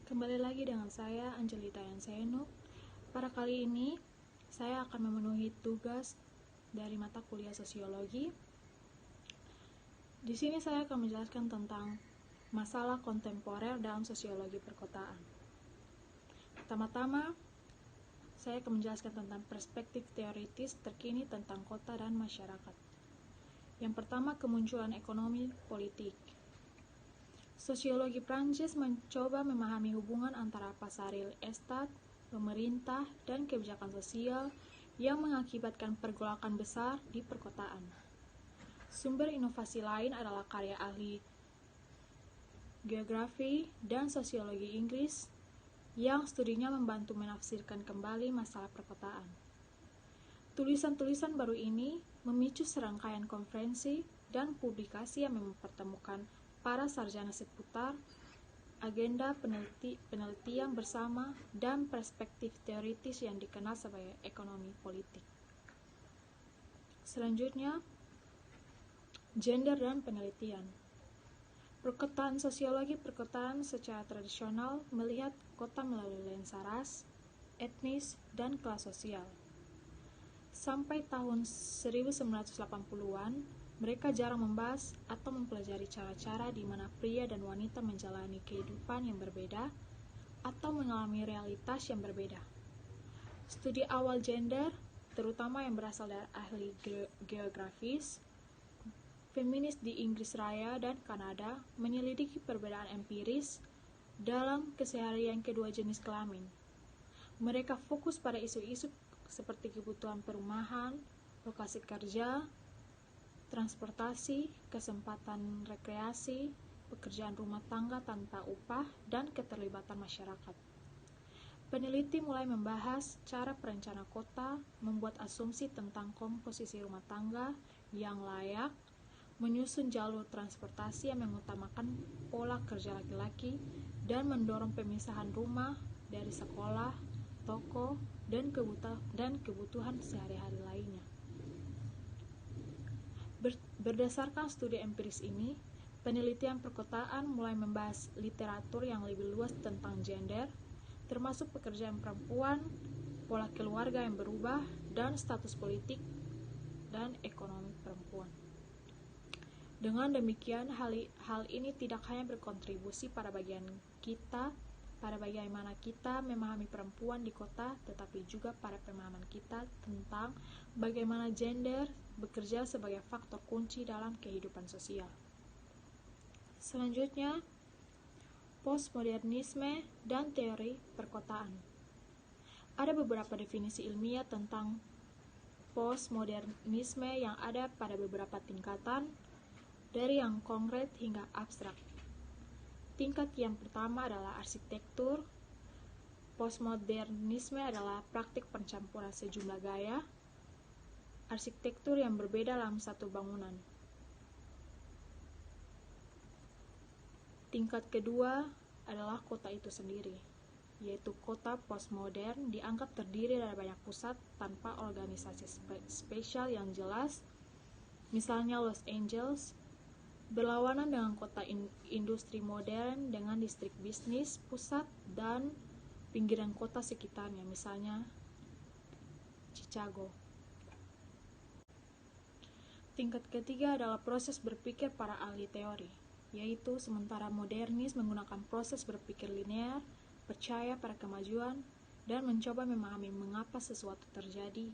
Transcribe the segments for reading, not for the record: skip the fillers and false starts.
Kembali lagi dengan saya, Angelita Yansenuk. Pada kali ini, saya akan memenuhi tugas dari mata kuliah sosiologi. Di sini saya akan menjelaskan tentang masalah kontemporer dalam sosiologi perkotaan. Pertama-tama, saya akan menjelaskan tentang perspektif teoritis terkini tentang kota dan masyarakat. Yang pertama, kemunculan ekonomi politik. Sosiologi Prancis mencoba memahami hubungan antara pasar real estate, pemerintah, dan kebijakan sosial yang mengakibatkan pergolakan besar di perkotaan. Sumber inovasi lain adalah karya ahli geografi dan sosiologi Inggris yang studinya membantu menafsirkan kembali masalah perkotaan. Tulisan-tulisan baru ini memicu serangkaian konferensi dan publikasi yang mempertemukan para sarjana seputar agenda penelitian bersama dan perspektif teoritis yang dikenal sebagai ekonomi politik. Selanjutnya, gender dan penelitian. Perkotaan sosiologi perkotaan secara tradisional melihat kota melalui lensa ras, etnis, dan kelas sosial. Sampai tahun 1980-an, mereka jarang membahas atau mempelajari cara-cara di mana pria dan wanita menjalani kehidupan yang berbeda atau mengalami realitas yang berbeda. Studi awal gender, terutama yang berasal dari ahli geografis, feminis di Inggris Raya dan Kanada, menyelidiki perbedaan empiris dalam keseharian kedua jenis kelamin. Mereka fokus pada isu-isu seperti kebutuhan perumahan, lokasi kerja, transportasi, kesempatan rekreasi, pekerjaan rumah tangga tanpa upah, dan keterlibatan masyarakat. Peneliti mulai membahas cara perencana kota, membuat asumsi tentang komposisi rumah tangga yang layak, menyusun jalur transportasi yang mengutamakan pola kerja laki-laki, dan mendorong pemisahan rumah dari sekolah, toko, dan kebutuhan sehari-hari lainnya. Berdasarkan studi empiris ini, penelitian perkotaan mulai membahas literatur yang lebih luas tentang gender, termasuk pekerjaan perempuan, pola keluarga yang berubah, dan status politik dan ekonomi perempuan. Dengan demikian, hal ini tidak hanya berkontribusi pada bagaimana kita memahami perempuan di kota, tetapi juga pada pemahaman kita tentang bagaimana gender bekerja sebagai faktor kunci dalam kehidupan sosial. Selanjutnya, postmodernisme dan teori perkotaan. Ada beberapa definisi ilmiah tentang postmodernisme yang ada pada beberapa tingkatan, dari yang konkret hingga abstrak. Tingkat yang pertama adalah arsitektur. Postmodernisme adalah praktik pencampuran sejumlah gaya arsitektur yang berbeda dalam satu bangunan. Tingkat kedua adalah kota itu sendiri, yaitu kota postmodern dianggap terdiri dari banyak pusat tanpa organisasi spesial yang jelas, misalnya Los Angeles, berlawanan dengan kota industri modern dengan distrik bisnis, pusat, dan pinggiran kota sekitarnya, misalnya Chicago. Tingkat ketiga adalah proses berpikir para ahli teori, yaitu sementara modernis menggunakan proses berpikir linear, percaya pada kemajuan, dan mencoba memahami mengapa sesuatu terjadi.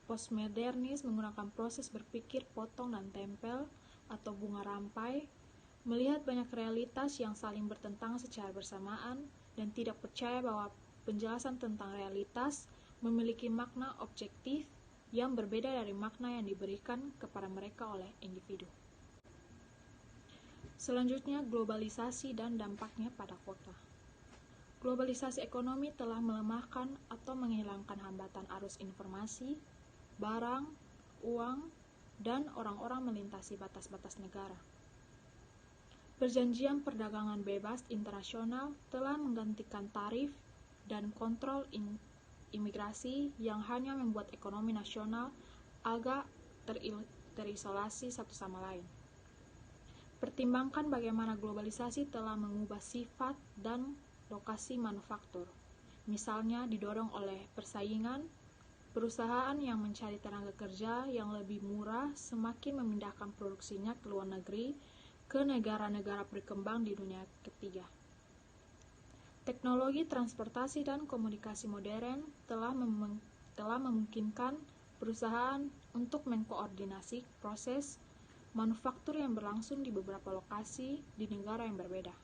Postmodernis menggunakan proses berpikir potong dan tempel atau bunga rampai, melihat banyak realitas yang saling bertentangan secara bersamaan dan tidak percaya bahwa penjelasan tentang realitas memiliki makna objektif yang berbeda dari makna yang diberikan kepada mereka oleh individu. Selanjutnya, globalisasi dan dampaknya pada kota. Globalisasi ekonomi telah melemahkan atau menghilangkan hambatan arus informasi, barang, uang, dan orang-orang melintasi batas-batas negara. Perjanjian perdagangan bebas internasional telah menggantikan tarif dan kontrol imigrasi yang hanya membuat ekonomi nasional agak terisolasi satu sama lain. Pertimbangkan bagaimana globalisasi telah mengubah sifat dan lokasi manufaktur. Misalnya didorong oleh persaingan, perusahaan yang mencari tenaga kerja yang lebih murah semakin memindahkan produksinya ke luar negeri ke negara-negara berkembang di dunia ketiga. Teknologi transportasi dan komunikasi modern telah memungkinkan perusahaan untuk mengkoordinasi proses manufaktur yang berlangsung di beberapa lokasi di negara yang berbeda.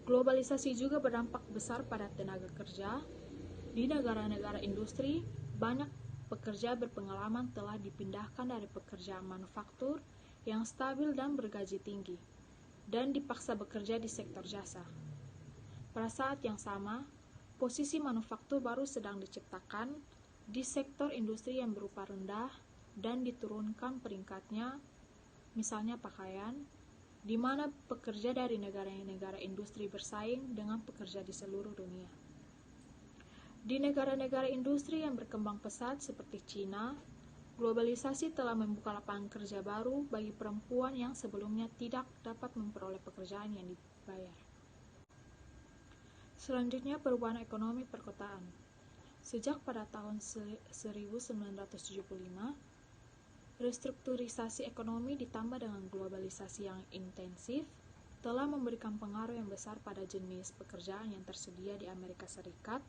Globalisasi juga berdampak besar pada tenaga kerja. Di negara-negara industri, banyak pekerja berpengalaman telah dipindahkan dari pekerjaan manufaktur yang stabil dan bergaji tinggi, dan dipaksa bekerja di sektor jasa. Pada saat yang sama, posisi manufaktur baru sedang diciptakan di sektor industri yang berupa rendah dan diturunkan peringkatnya, misalnya pakaian, di mana pekerja dari negara-negara industri bersaing dengan pekerja di seluruh dunia. Di negara-negara industri yang berkembang pesat seperti Cina, globalisasi telah membuka lapangan kerja baru bagi perempuan yang sebelumnya tidak dapat memperoleh pekerjaan yang dibayar. Selanjutnya, perubahan ekonomi perkotaan. Sejak pada tahun 1975, restrukturisasi ekonomi ditambah dengan globalisasi yang intensif telah memberikan pengaruh yang besar pada jenis pekerjaan yang tersedia di Amerika Serikat,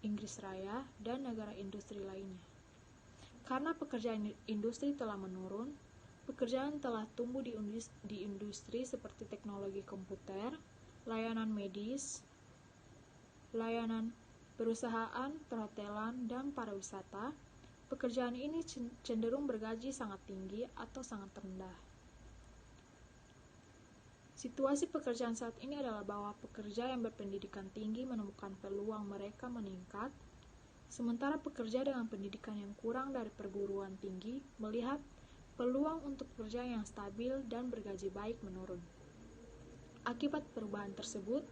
Inggris Raya, dan negara industri lainnya. Karena pekerjaan industri telah menurun, pekerjaan telah tumbuh di industri seperti teknologi komputer, layanan medis, layanan perusahaan, perhotelan, dan pariwisata. Pekerjaan ini cenderung bergaji sangat tinggi atau sangat rendah. Situasi pekerjaan saat ini adalah bahwa pekerja yang berpendidikan tinggi menemukan peluang mereka meningkat, sementara pekerja dengan pendidikan yang kurang dari perguruan tinggi melihat peluang untuk kerja yang stabil dan bergaji baik menurun. Akibat perubahan tersebut,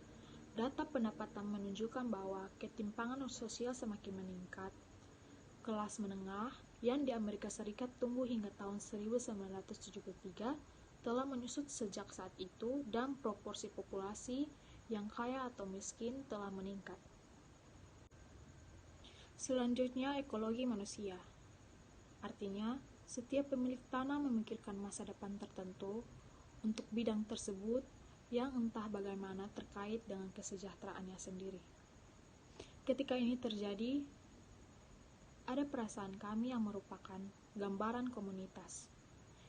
data pendapatan menunjukkan bahwa ketimpangan sosial semakin meningkat. Kelas menengah yang di Amerika Serikat tumbuh hingga tahun 1973 telah menyusut sejak saat itu, dan proporsi populasi yang kaya atau miskin telah meningkat. Selanjutnya, ekologi manusia. Artinya, setiap pemilik tanah memikirkan masa depan tertentu untuk bidang tersebut yang entah bagaimana terkait dengan kesejahteraannya sendiri. Ketika ini terjadi, ada perasaan kami yang merupakan gambaran komunitas.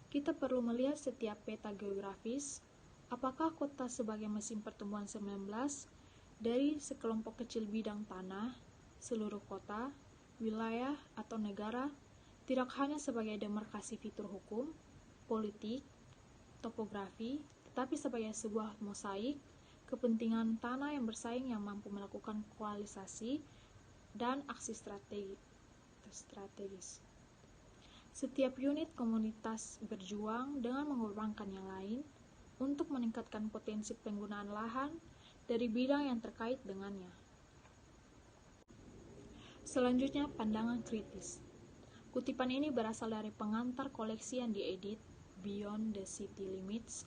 Kita perlu melihat setiap peta geografis, apakah kota sebagai mesin pertumbuhan 19 dari sekelompok kecil bidang tanah, seluruh kota, wilayah, atau negara, tidak hanya sebagai demarkasi fitur hukum, politik, topografi, tetapi sebagai sebuah mosaik kepentingan tanah yang bersaing yang mampu melakukan koalisasi dan aksi strategis. Setiap unit komunitas berjuang dengan mengorbankan yang lain untuk meningkatkan potensi penggunaan lahan dari bidang yang terkait dengannya. Selanjutnya, pandangan kritis. Kutipan ini berasal dari pengantar koleksi yang diedit Beyond the City Limits.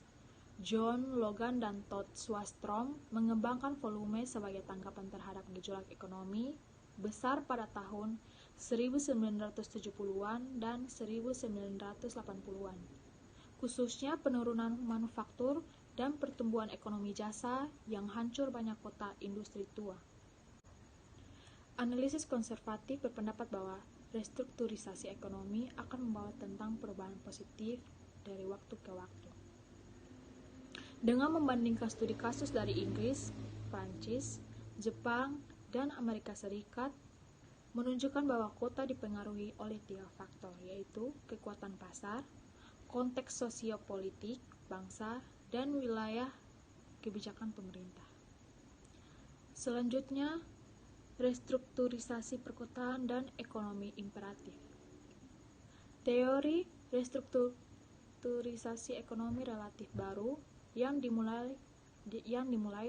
John Logan dan Todd Swastrom mengembangkan volume sebagai tanggapan terhadap gejolak ekonomi besar pada tahun 1970-an dan 1980-an, khususnya penurunan manufaktur dan pertumbuhan ekonomi jasa yang hancur banyak kota industri tua. Analisis konservatif berpendapat bahwa restrukturisasi ekonomi akan membawa tentang perubahan positif dari waktu ke waktu. Dengan membandingkan studi kasus dari Inggris, Prancis, Jepang, dan Amerika Serikat, menunjukkan bahwa kota dipengaruhi oleh 3 faktor, yaitu kekuatan pasar, konteks sosiopolitik, bangsa, dan wilayah kebijakan pemerintah. Selanjutnya, restrukturisasi perkotaan dan ekonomi imperatif. Teori restrukturisasi ekonomi relatif baru yang dimulai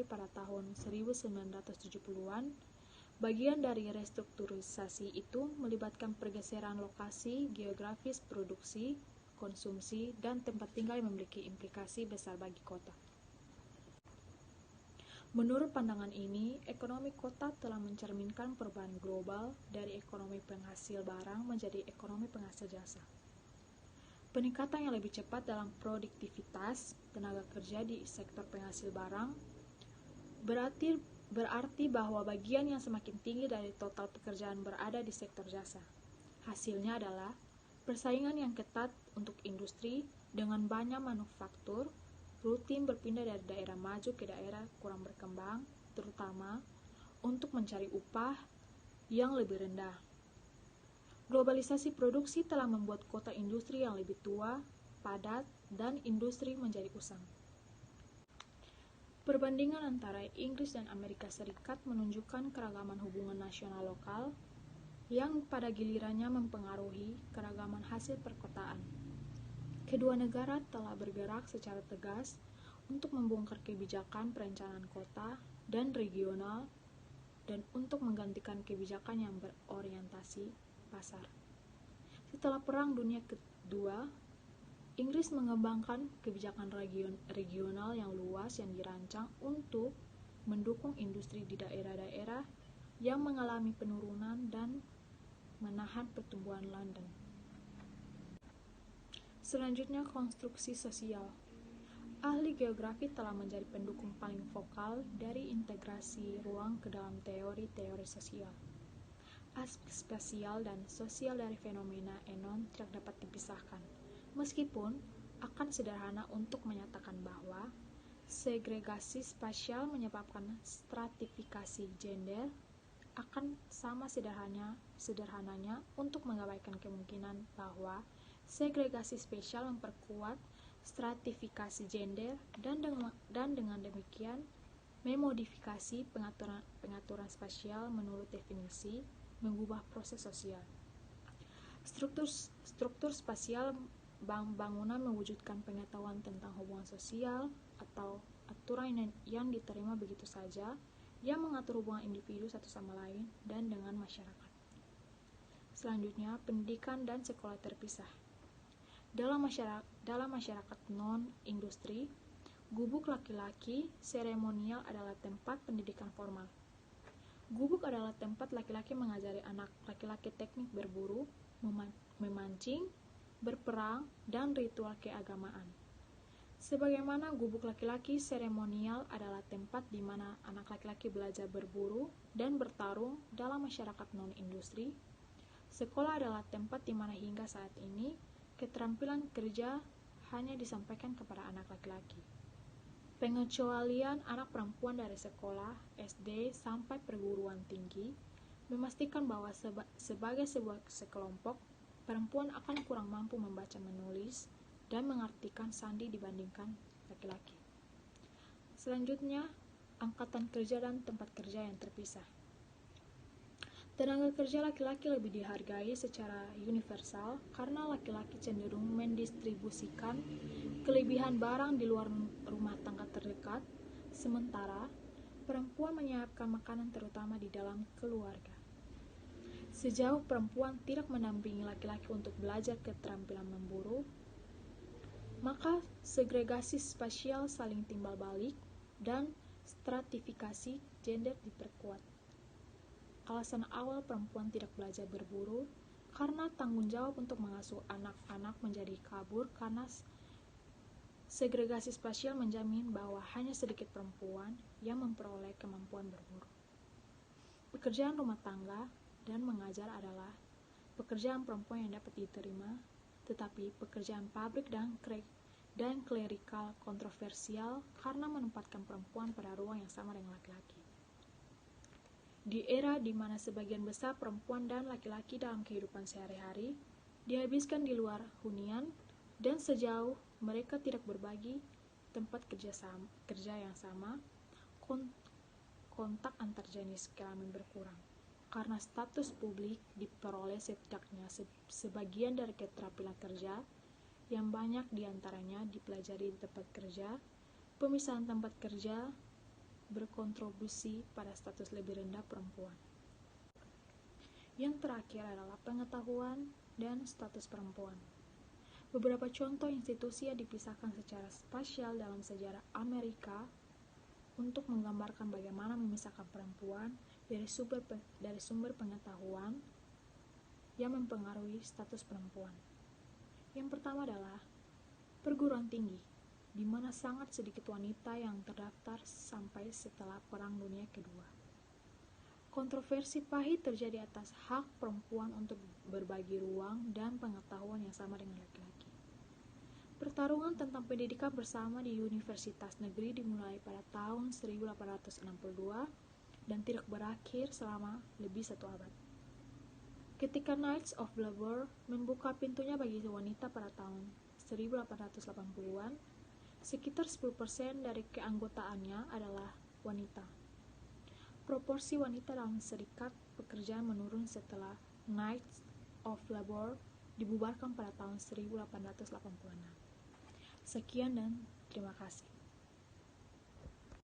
pada tahun 1970-an. Bagian dari restrukturisasi itu melibatkan pergeseran lokasi geografis produksi, konsumsi, dan tempat tinggal yang memiliki implikasi besar bagi kota. Menurut pandangan ini, ekonomi kota telah mencerminkan perubahan global dari ekonomi penghasil barang menjadi ekonomi penghasil jasa. Peningkatan yang lebih cepat dalam produktivitas tenaga kerja di sektor penghasil barang berarti bahwa bagian yang semakin tinggi dari total pekerjaan berada di sektor jasa. Hasilnya adalah persaingan yang ketat untuk industri dengan banyak manufaktur rutin berpindah dari daerah maju ke daerah kurang berkembang, terutama untuk mencari upah yang lebih rendah. Globalisasi produksi telah membuat kota industri yang lebih tua, padat, dan industri menjadi usang. Perbandingan antara Inggris dan Amerika Serikat menunjukkan keragaman hubungan nasional lokal yang pada gilirannya mempengaruhi keragaman hasil perkotaan. Kedua negara telah bergerak secara tegas untuk membongkar kebijakan perencanaan kota dan regional dan untuk menggantikan kebijakan yang berorientasi pasar. Setelah Perang Dunia Kedua, Inggris mengembangkan kebijakan regional yang luas yang dirancang untuk mendukung industri di daerah-daerah yang mengalami penurunan dan menahan pertumbuhan London. Selanjutnya, konstruksi sosial. Ahli geografi telah menjadi pendukung paling vokal dari integrasi ruang ke dalam teori-teori sosial. Aspek spasial dan sosial dari fenomena enon tidak dapat dipisahkan, meskipun akan sederhana untuk menyatakan bahwa segregasi spasial menyebabkan stratifikasi gender akan sama sederhananya untuk mengabaikan kemungkinan bahwa segregasi spasial memperkuat stratifikasi gender dan dengan demikian memodifikasi pengaturan spasial menurut definisi mengubah proses sosial. Struktur spasial bangunan mewujudkan pengetahuan tentang hubungan sosial atau aturan yang diterima begitu saja yang mengatur hubungan individu satu sama lain dan dengan masyarakat. Selanjutnya, pendidikan dan sekolah terpisah. Dalam masyarakat non-industri, gubuk laki-laki seremonial adalah tempat pendidikan formal. Gubuk adalah tempat laki-laki mengajari anak laki-laki teknik berburu, memancing, berperang, dan ritual keagamaan. Sebagaimana gubuk laki-laki seremonial adalah tempat di mana anak laki-laki belajar berburu dan bertarung dalam masyarakat non-industri, sekolah adalah tempat di mana hingga saat ini keterampilan kerja hanya disampaikan kepada anak laki-laki. Pengecualian anak perempuan dari sekolah SD sampai perguruan tinggi memastikan bahwa sebagai sebuah sekelompok, perempuan akan kurang mampu membaca menulis dan mengartikan sandi dibandingkan laki-laki. Selanjutnya, angkatan kerja dan tempat kerja yang terpisah. Tenaga kerja laki-laki lebih dihargai secara universal karena laki-laki cenderung mendistribusikan kelebihan barang di luar rumah tangga terdekat, sementara perempuan menyiapkan makanan terutama di dalam keluarga. Sejauh perempuan tidak mendampingi laki-laki untuk belajar keterampilan memburu, maka segregasi spasial saling timbal balik dan stratifikasi gender diperkuat. Alasan awal perempuan tidak belajar berburu karena tanggung jawab untuk mengasuh anak-anak menjadi kabur karena segregasi spasial menjamin bahwa hanya sedikit perempuan yang memperoleh kemampuan berburu. Pekerjaan rumah tangga dan mengajar adalah pekerjaan perempuan yang dapat diterima, tetapi pekerjaan pabrik dan klerikal kontroversial karena menempatkan perempuan pada ruang yang sama dengan laki-laki. Di era di mana sebagian besar perempuan dan laki-laki dalam kehidupan sehari-hari dihabiskan di luar hunian dan sejauh mereka tidak berbagi tempat kerja yang sama, kontak antar jenis kelamin berkurang. Karena status publik diperoleh setidaknya sebagian dari keterampilan kerja yang banyak diantaranya dipelajari di tempat kerja, pemisahan tempat kerja berkontribusi pada status lebih rendah perempuan. Yang terakhir adalah pengetahuan dan status perempuan. Beberapa contoh institusi yang dipisahkan secara spasial dalam sejarah Amerika untuk menggambarkan bagaimana memisahkan perempuan dari sumber pengetahuan yang mempengaruhi status perempuan. Yang pertama adalah perguruan tinggi, di mana sangat sedikit wanita yang terdaftar sampai setelah Perang Dunia Kedua. Kontroversi pahit terjadi atas hak perempuan untuk berbagi ruang dan pengetahuan yang sama dengan laki-laki. Pertarungan tentang pendidikan bersama di universitas negeri dimulai pada tahun 1862 dan tidak berakhir selama lebih satu abad. Ketika Knights of Labor membuka pintunya bagi wanita pada tahun 1880-an, sekitar 10% dari keanggotaannya adalah wanita. Proporsi wanita dalam serikat pekerja menurun setelah Knights of Labor dibubarkan pada tahun 1886. Sekian dan terima kasih.